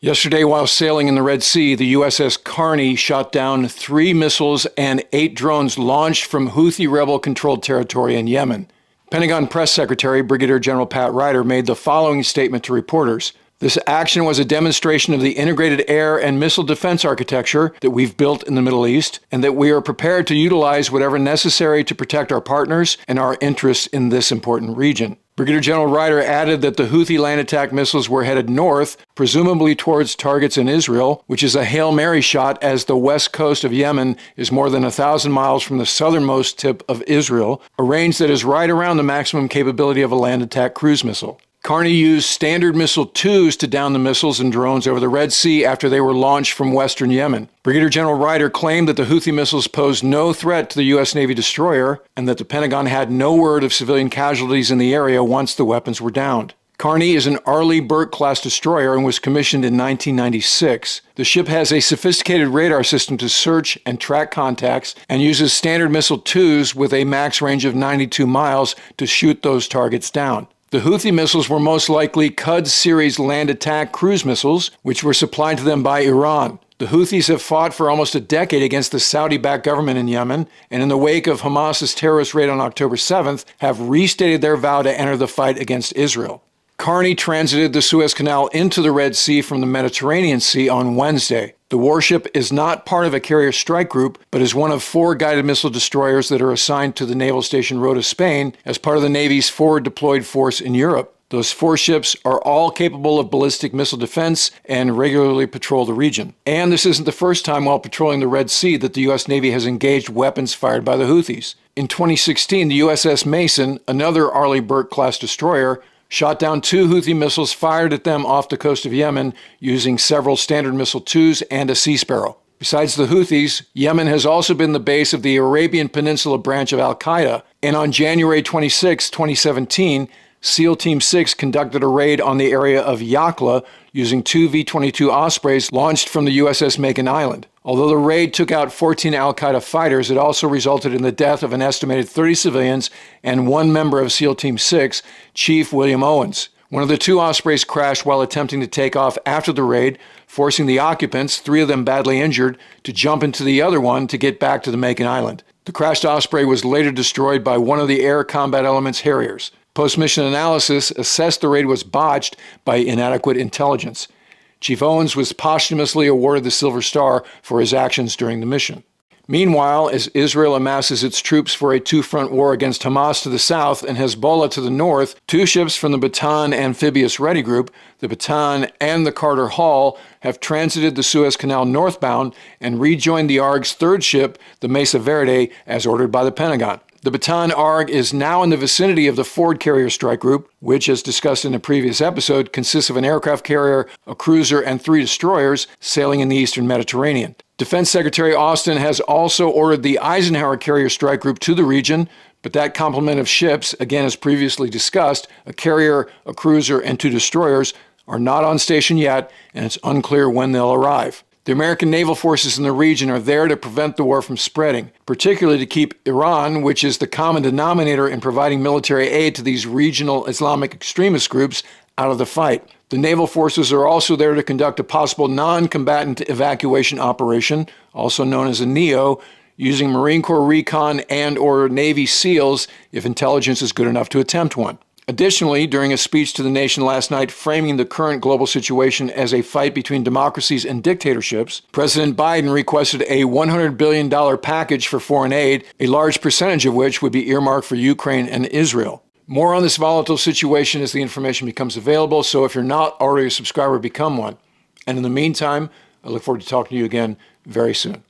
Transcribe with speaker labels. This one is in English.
Speaker 1: Yesterday, while sailing in the Red Sea, the USS Carney shot down 3 missiles and 8 drones launched from Houthi rebel-controlled territory in Yemen. Pentagon Press Secretary Brigadier General Pat Ryder made the following statement to reporters. This action was a demonstration of the integrated air and missile defense architecture that we've built in the Middle East, and that we are prepared to utilize whatever necessary to protect our partners and our interests in this important region. Brigadier General Ryder added that the Houthi land attack missiles were headed north, presumably towards targets in Israel, which is a Hail Mary shot as the west coast of Yemen is more than 1,000 miles from the southernmost tip of Israel, a range that is right around the maximum capability of a land attack cruise missile. Carney used Standard Missile 2s to down the missiles and drones over the Red Sea after they were launched from western Yemen. Brigadier General Ryder claimed that the Houthi missiles posed no threat to the U.S. Navy destroyer and that the Pentagon had no word of civilian casualties in the area once the weapons were downed. Carney is an Arleigh Burke-class destroyer and was commissioned in 1996. The ship has a sophisticated radar system to search and track contacts and uses Standard Missile 2s with a max range of 92 miles to shoot those targets down. The Houthi missiles were most likely Qud series land attack cruise missiles, which were supplied to them by Iran. The Houthis have fought for almost a decade against the Saudi-backed government in Yemen, and in the wake of Hamas's terrorist raid on October 7th, have restated their vow to enter the fight against Israel. Carney transited the Suez Canal into the Red Sea from the Mediterranean Sea on Wednesday. The warship is not part of a carrier strike group, but is one of 4 guided missile destroyers that are assigned to the Naval Station Rota, Spain, as part of the Navy's forward deployed force in Europe. Those 4 ships are all capable of ballistic missile defense and regularly patrol the region. And this isn't the first time while patrolling the Red Sea that the U.S. Navy has engaged weapons fired by the Houthis. In 2016, the USS Mason, another Arleigh Burke-class destroyer, shot down 2 Houthi missiles fired at them off the coast of Yemen using several Standard Missile 2s and a Sea Sparrow. Besides the Houthis, Yemen has also been the base of the Arabian Peninsula branch of al-Qaeda, and on January 26, 2017, SEAL Team 6 conducted a raid on the area of Yakla using 2 V-22 Ospreys launched from the USS Makin Island. Although the raid took out 14 al-Qaeda fighters, it also resulted in the death of an estimated 30 civilians and 1 member of SEAL Team 6, Chief William Owens. One of the 2 Ospreys crashed while attempting to take off after the raid, forcing the occupants, 3 of them badly injured, to jump into the other one to get back to the Makin Island. The crashed Osprey was later destroyed by one of the Air Combat Elements Harriers. Post-mission analysis assessed the raid was botched by inadequate intelligence. Chief Owens was posthumously awarded the Silver Star for his actions during the mission. Meanwhile, as Israel amasses its troops for a 2-front war against Hamas to the south and Hezbollah to the north, 2 ships from the Bataan Amphibious Ready Group, the Bataan and the Carter Hall, have transited the Suez Canal northbound and rejoined the ARG's 3rd ship, the Mesa Verde, as ordered by the Pentagon. The Bataan ARG is now in the vicinity of the Ford Carrier Strike Group, which, as discussed in a previous episode, consists of an aircraft carrier, a cruiser, and 3 destroyers sailing in the eastern Mediterranean. Defense Secretary Austin has also ordered the Eisenhower Carrier Strike Group to the region, but that complement of ships, again as previously discussed, a carrier, a cruiser, and 2 destroyers, are not on station yet, and it's unclear when they'll arrive. The American naval forces in the region are there to prevent the war from spreading, particularly to keep Iran, which is the common denominator in providing military aid to these regional Islamic extremist groups, out of the fight. The naval forces are also there to conduct a possible non-combatant evacuation operation, also known as a NEO, using Marine Corps recon and/or Navy SEALs if intelligence is good enough to attempt one. Additionally, during a speech to the nation last night framing the current global situation as a fight between democracies and dictatorships, President Biden requested a $100 billion package for foreign aid, a large percentage of which would be earmarked for Ukraine and Israel. More on this volatile situation as the information becomes available, so if you're not already a subscriber, become one. And in the meantime, I look forward to talking to you again very soon.